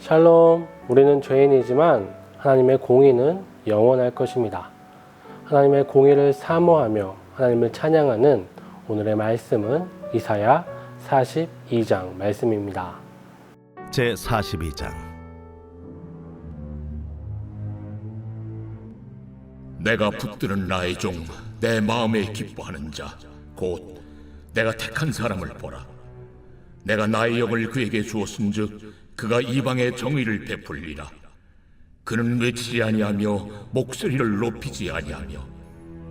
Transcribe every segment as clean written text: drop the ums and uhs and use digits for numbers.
샬롬, 우리는 죄인이지만 하나님의 공의는 영원할 것입니다. 하나님의 공의를 사모하며 하나님을 찬양하는 오늘의 말씀은 이사야 42장 말씀입니다. 제42장. 내가 붙드는 나의 종, 내 마음에 기뻐하는 자, 곧 내가 택한 사람을 보라. 내가 나의 영을 그에게 주었은즉 그가 이방의 정의를 베풀리라. 그는 외치지 아니하며 목소리를 높이지 아니하며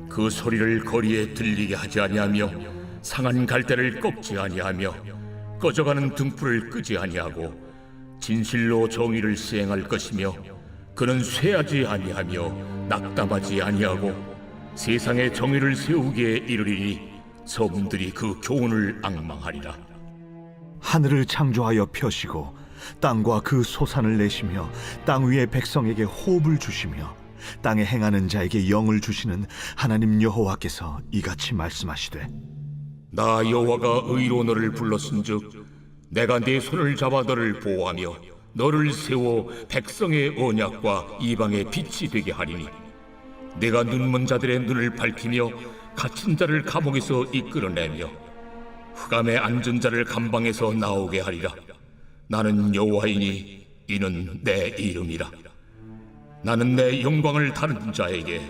그 소리를 거리에 들리게 하지 아니하며 상한 갈대를 꺾지 아니하며 꺼져가는 등불을 끄지 아니하고 진실로 정의를 시행할 것이며 그는 쇠하지 아니하며 낙담하지 아니하고 세상에 정의를 세우기에 이르리니 섬들이 그 교훈을 앙망하리라. 하늘을 창조하여 펴시고 땅과 그 소산을 내시며 땅 위의 백성에게 호흡을 주시며 땅에 행하는 자에게 영을 주시는 하나님 여호와께서 이같이 말씀하시되, 나 여호와가 의로 너를 불렀은즉 내가 네 손을 잡아 너를 보호하며 너를 세워 백성의 언약과 이방의 빛이 되게 하리니 내가 눈먼 자들의 눈을 밝히며 갇힌 자를 감옥에서 이끌어내며 흑암에 앉은 자를 감방에서 나오게 하리라. 나는 여호와이니 이는 내 이름이라. 나는 내 영광을 다른 자에게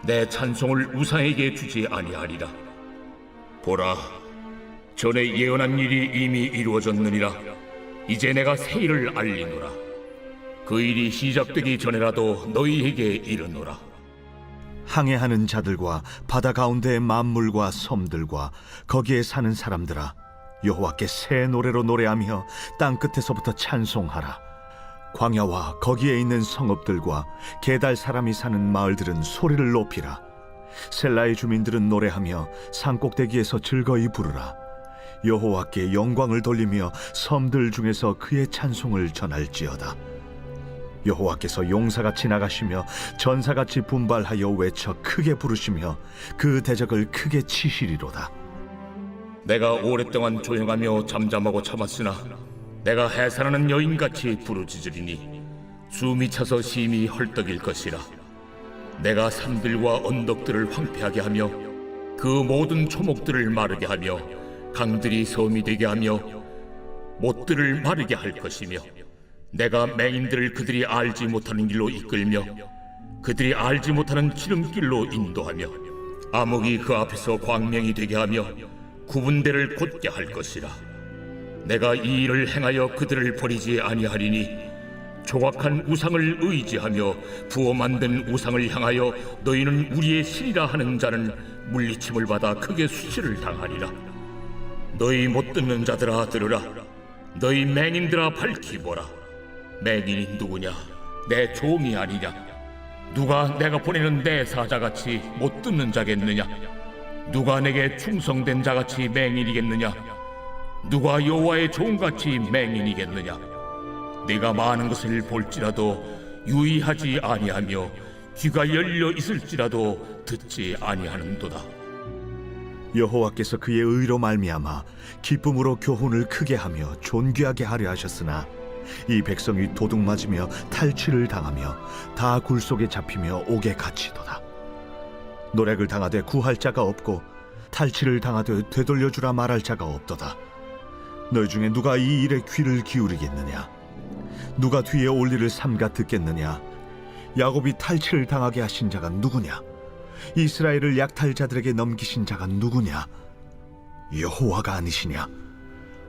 내 찬송을 우상에게 주지 아니하리라. 보라, 전에 예언한 일이 이미 이루어졌느니라. 이제 내가 새 일을 알리노라. 그 일이 시작되기 전에라도 너희에게 이르노라. 항해하는 자들과 바다 가운데의 만물과 섬들과 거기에 사는 사람들아, 여호와께 새 노래로 노래하며 땅 끝에서부터 찬송하라. 광야와 거기에 있는 성읍들과 게달 사람이 사는 마을들은 소리를 높이라. 셀라의 주민들은 노래하며 산꼭대기에서 즐거이 부르라. 여호와께 영광을 돌리며 섬들 중에서 그의 찬송을 전할지어다. 여호와께서 용사같이 나가시며 전사같이 분발하여 외쳐 크게 부르시며 그 대적을 크게 치시리로다. 내가 오랫동안 조용하며 잠잠하고 참았으나 내가 해산하는 여인같이 부르짖으리니 숨이 차서 심히 헐떡일 것이라. 내가 산들과 언덕들을 황폐하게 하며 그 모든 초목들을 마르게 하며 강들이 섬이 되게 하며 못들을 마르게 할 것이며 내가 맹인들을 그들이 알지 못하는 길로 이끌며 그들이 알지 못하는 지름길로 인도하며 암흑이 그 앞에서 광명이 되게 하며 구분대를 곧게 할 것이라. 내가 이 일을 행하여 그들을 버리지 아니하리니 조각한 우상을 의지하며 부어 만든 우상을 향하여 너희는 우리의 신이라 하는 자는 물리침을 받아 크게 수치를 당하리라. 너희 못 듣는 자들아 들으라. 너희 맹인들아 밝히 보라. 맹인이 누구냐? 내 종이 아니냐? 누가 내가 보내는 내 사자같이 못 듣는 자겠느냐? 누가 내게 충성된 자같이 맹인이겠느냐? 누가 여호와의 종같이 맹인이겠느냐? 내가 많은 것을 볼지라도 유의하지 아니하며 귀가 열려 있을지라도 듣지 아니하는도다. 여호와께서 그의 의로 말미암아 기쁨으로 교훈을 크게 하며 존귀하게 하려 하셨으나 이 백성이 도둑맞으며 탈취를 당하며 다 굴속에 잡히며 옥에 갇히도다. 노략을 당하되 구할 자가 없고 탈취를 당하되 되돌려주라 말할 자가 없도다. 너희 중에 누가 이 일에 귀를 기울이겠느냐? 누가 뒤에 올 일을 삼가 듣겠느냐? 야곱이 탈취를 당하게 하신 자가 누구냐? 이스라엘을 약탈자들에게 넘기신 자가 누구냐? 여호와가 아니시냐?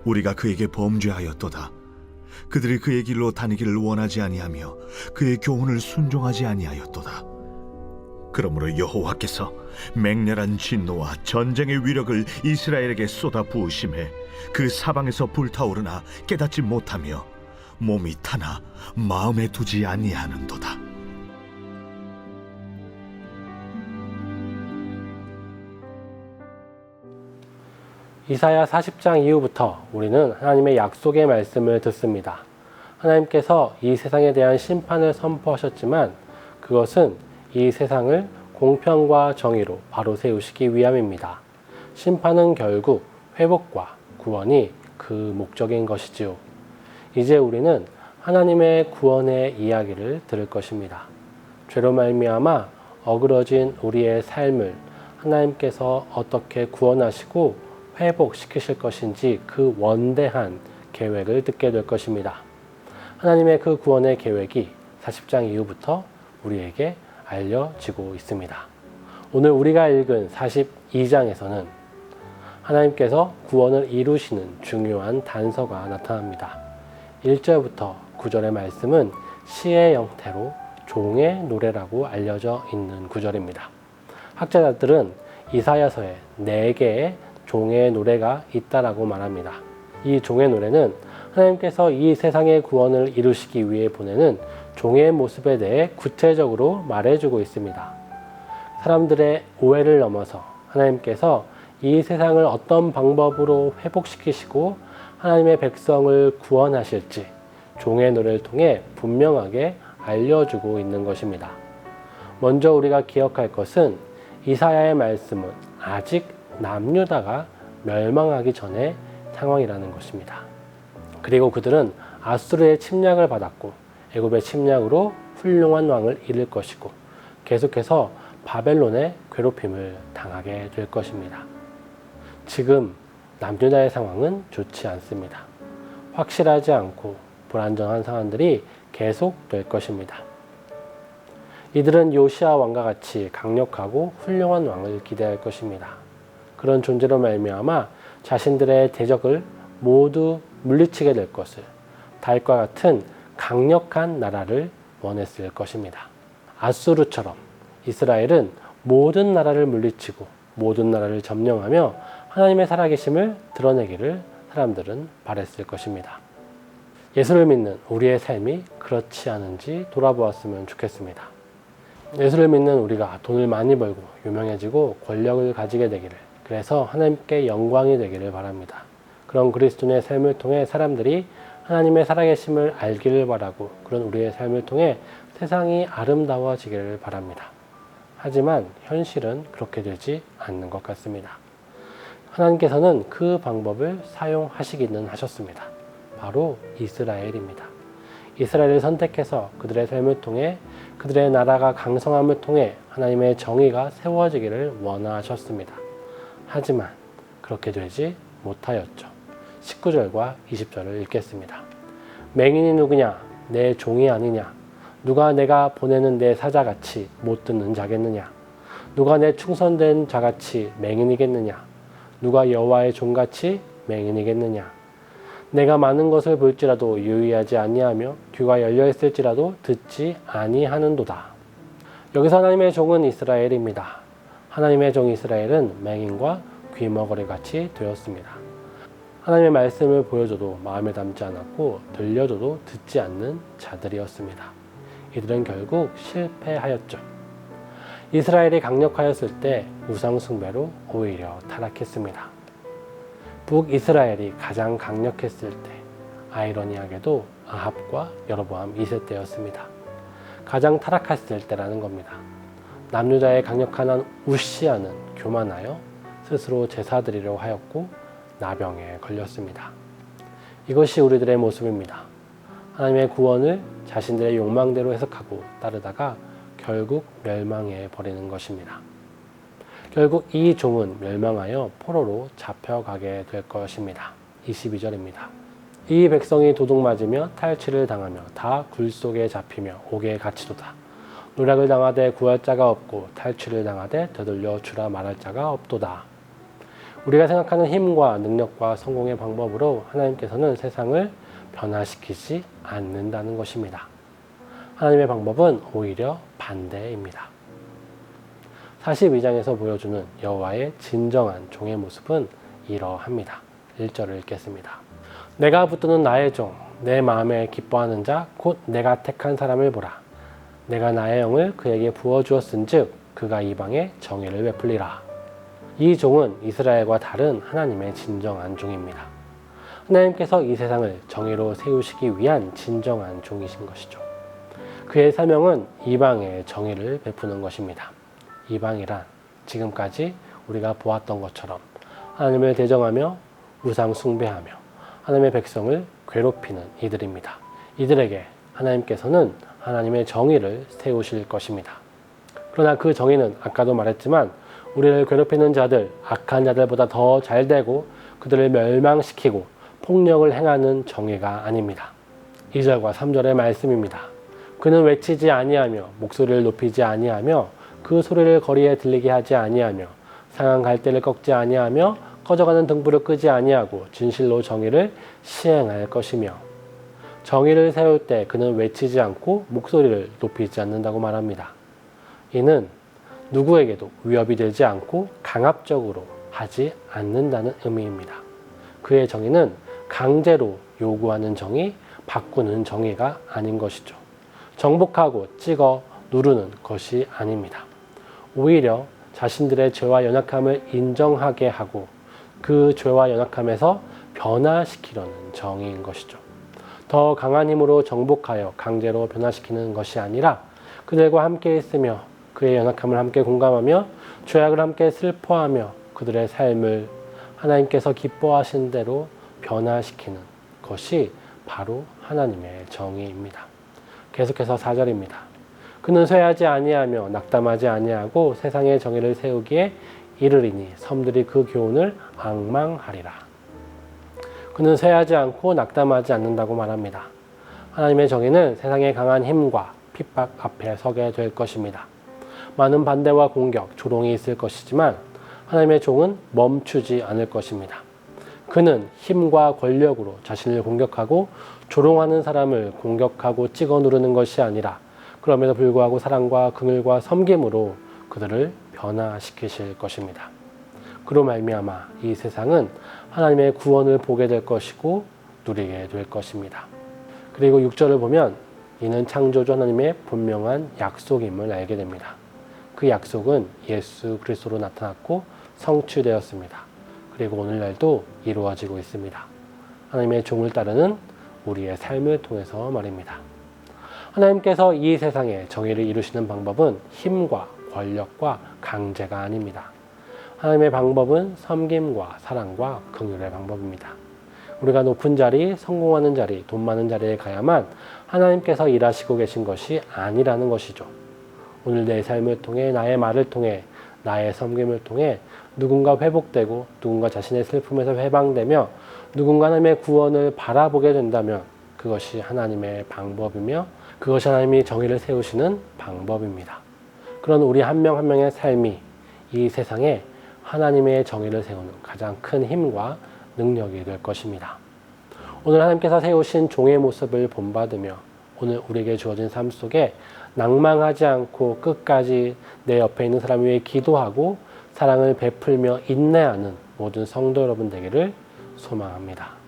우리가 그에게 범죄하였도다. 그들이 그의 길로 다니기를 원하지 아니하며 그의 교훈을 순종하지 아니하였도다. 그러므로 여호와께서 맹렬한 진노와 전쟁의 위력을 이스라엘에게 쏟아 부으심에 그 사방에서 불타오르나 깨닫지 못하며 몸이 타나 마음에 두지 아니하는도다. 이사야 40장 이후부터 우리는 하나님의 약속의 말씀을 듣습니다. 하나님께서 이 세상에 대한 심판을 선포하셨지만 그것은 이 세상을 공평과 정의로 바로 세우시기 위함입니다. 심판은 결국 회복과 구원이 그 목적인 것이지요. 이제 우리는 하나님의 구원의 이야기를 들을 것입니다. 죄로 말미암아 어그러진 우리의 삶을 하나님께서 어떻게 구원하시고 회복시키실 것인지 그 원대한 계획을 듣게 될 것입니다. 하나님의 그 구원의 계획이 40장 이후부터 우리에게 알려지고 있습니다. 오늘 우리가 읽은 42장에서는 하나님께서 구원을 이루시는 중요한 단서가 나타납니다. 1절부터 9절의 말씀은 시의 형태로 종의 노래라고 알려져 있는 구절입니다. 학자들은 이사야서에 4개의 종의 노래가 있다라고 말합니다. 이 종의 노래는 하나님께서 이 세상의 구원을 이루시기 위해 보내는 종의 모습에 대해 구체적으로 말해주고 있습니다. 사람들의 오해를 넘어서 하나님께서 이 세상을 어떤 방법으로 회복시키시고 하나님의 백성을 구원하실지 종의 노래를 통해 분명하게 알려주고 있는 것입니다. 먼저 우리가 기억할 것은 이사야의 말씀은 아직 남유다가 멸망하기 전의 상황이라는 것입니다. 그리고 그들은 아수르의 침략을 받았고 애굽의 침략으로 훌륭한 왕을 잃을 것이고 계속해서 바벨론의 괴롭힘을 당하게 될 것입니다. 지금 남유다의 상황은 좋지 않습니다. 확실하지 않고 불안정한 상황들이 계속될 것입니다. 이들은 요시아 왕과 같이 강력하고 훌륭한 왕을 기대할 것입니다. 그런 존재로 말미암아 자신들의 대적을 모두 물리치게 될 것을, 다윗과 같은 강력한 나라를 원했을 것입니다. 아수르처럼 이스라엘은 모든 나라를 물리치고 모든 나라를 점령하며 하나님의 살아계심을 드러내기를 사람들은 바랬을 것입니다. 예수를 믿는 우리의 삶이 그렇지 않은지 돌아보았으면 좋겠습니다. 예수를 믿는 우리가 돈을 많이 벌고 유명해지고 권력을 가지게 되기를, 그래서 하나님께 영광이 되기를 바랍니다. 그런 그리스도인의 삶을 통해 사람들이 하나님의 살아계심을 알기를 바라고, 그런 우리의 삶을 통해 세상이 아름다워지기를 바랍니다. 하지만 현실은 그렇게 되지 않는 것 같습니다. 하나님께서는 그 방법을 사용하시기는 하셨습니다. 바로 이스라엘입니다. 이스라엘을 선택해서 그들의 삶을 통해, 그들의 나라가 강성함을 통해 하나님의 정의가 세워지기를 원하셨습니다. 하지만 그렇게 되지 못하였죠. 19절과 20절을 읽겠습니다. 맹인이 누구냐? 내 종이 아니냐? 누가 내가 보내는 내 사자같이 못 듣는 자겠느냐? 누가 내 충성된 자같이 맹인이겠느냐? 누가 여호와의 종같이 맹인이겠느냐? 내가 많은 것을 볼지라도 유의하지 아니하며 귀가 열려 있을지라도 듣지 아니하는도다. 여기서 하나님의 종은 이스라엘입니다. 하나님의 종 이스라엘은 맹인과 귀머거리 같이 되었습니다. 하나님의 말씀을 보여줘도 마음에 담지 않았고 들려줘도 듣지 않는 자들이었습니다. 이들은 결국 실패하였죠. 이스라엘이 강력하였을 때 우상 숭배로 오히려 타락했습니다. 북이스라엘이 가장 강력했을 때 아이러니하게도 아합과 여로보암 2세 때였습니다. 가장 타락했을 때라는 겁니다. 남유다의 강력한 한 우시아는 교만하여 스스로 제사 드리려 하였고 나병에 걸렸습니다. 이것이 우리들의 모습입니다. 하나님의 구원을 자신들의 욕망대로 해석하고 따르다가 결국 멸망해 버리는 것입니다. 결국 이 종은 멸망하여 포로로 잡혀가게 될 것입니다. 22절입니다. 이 백성이 도둑맞으며 탈취를 당하며 다 굴 속에 잡히며 옥에 갇히도다. 노략을 당하되 구할 자가 없고 탈취를 당하되 되돌려 주라 말할 자가 없도다. 우리가 생각하는 힘과 능력과 성공의 방법으로 하나님께서는 세상을 변화시키지 않는다는 것입니다. 하나님의 방법은 오히려 반대입니다. 42장에서 보여주는 여호와의 진정한 종의 모습은 이러합니다. 1절을 읽겠습니다. 내가 붙드는 나의 종, 내 마음에 기뻐하는 자, 곧 내가 택한 사람을 보라. 내가 나의 영을 그에게 부어주었은즉 그가 이방에 정의를 베풀리라. 이 종은 이스라엘과 다른 하나님의 진정한 종입니다. 하나님께서 이 세상을 정의로 세우시기 위한 진정한 종이신 것이죠. 그의 사명은 이방에 정의를 베푸는 것입니다. 이방이란 지금까지 우리가 보았던 것처럼 하나님을 대적하며 우상 숭배하며 하나님의 백성을 괴롭히는 이들입니다. 이들에게 하나님께서는 하나님의 정의를 세우실 것입니다. 그러나 그 정의는 아까도 말했지만 우리를 괴롭히는 자들, 악한 자들보다 더 잘되고 그들을 멸망시키고 폭력을 행하는 정의가 아닙니다. 2절과 3절의 말씀입니다. 그는 외치지 아니하며 목소리를 높이지 아니하며 그 소리를 거리에 들리게 하지 아니하며 상한 갈대를 꺾지 아니하며 꺼져가는 등불을 끄지 아니하고 진실로 정의를 시행할 것이며 정의를 세울 때 그는 외치지 않고 목소리를 높이지 않는다고 말합니다. 이는 누구에게도 위협이 되지 않고 강압적으로 하지 않는다는 의미입니다. 그의 정의는 강제로 요구하는 정의, 바꾸는 정의가 아닌 것이죠. 정복하고 찍어 누르는 것이 아닙니다. 오히려 자신들의 죄와 연약함을 인정하게 하고 그 죄와 연약함에서 변화시키려는 정의인 것이죠. 더 강한 힘으로 정복하여 강제로 변화시키는 것이 아니라 그들과 함께 있으며 그의 연약함을 함께 공감하며 죄악을 함께 슬퍼하며 그들의 삶을 하나님께서 기뻐하신 대로 변화시키는 것이 바로 하나님의 정의입니다. 계속해서 4절입니다. 그는 쇠하지 아니하며 낙담하지 아니하고 세상의 정의를 세우기에 이르리니 섬들이 그 교훈을 앙망하리라. 그는 쇠하지 않고 낙담하지 않는다고 말합니다. 하나님의 정의는 세상의 강한 힘과 핍박 앞에 서게 될 것입니다. 많은 반대와 공격, 조롱이 있을 것이지만 하나님의 종은 멈추지 않을 것입니다. 그는 힘과 권력으로 자신을 공격하고 조롱하는 사람을 공격하고 찍어 누르는 것이 아니라 그럼에도 불구하고 사랑과 긍휼과 섬김으로 그들을 변화시키실 것입니다. 그로 말미암아 이 세상은 하나님의 구원을 보게 될 것이고 누리게 될 것입니다. 그리고 6절을 보면 이는 창조주 하나님의 분명한 약속임을 알게 됩니다. 그 약속은 예수 그리스도로 나타났고 성취되었습니다. 그리고 오늘날도 이루어지고 있습니다. 하나님의 종을 따르는 우리의 삶을 통해서 말입니다. 하나님께서 이 세상에 정의를 이루시는 방법은 힘과 권력과 강제가 아닙니다. 하나님의 방법은 섬김과 사랑과 긍휼의 방법입니다. 우리가 높은 자리, 성공하는 자리, 돈 많은 자리에 가야만 하나님께서 일하시고 계신 것이 아니라는 것이죠. 오늘 내 삶을 통해 나의 말을 통해 나의 섬김을 통해 누군가 회복되고 누군가 자신의 슬픔에서 해방되며 누군가 하나님의 구원을 바라보게 된다면 그것이 하나님의 방법이며 그것이 하나님이 정의를 세우시는 방법입니다. 그런 우리 한 명 한 명의 삶이 이 세상에 하나님의 정의를 세우는 가장 큰 힘과 능력이 될 것입니다. 오늘 하나님께서 세우신 종의 모습을 본받으며 오늘 우리에게 주어진 삶 속에 낭망하지 않고 끝까지 내 옆에 있는 사람 위해 기도하고 사랑을 베풀며 인내하는 모든 성도 여러분 되기를 소망합니다.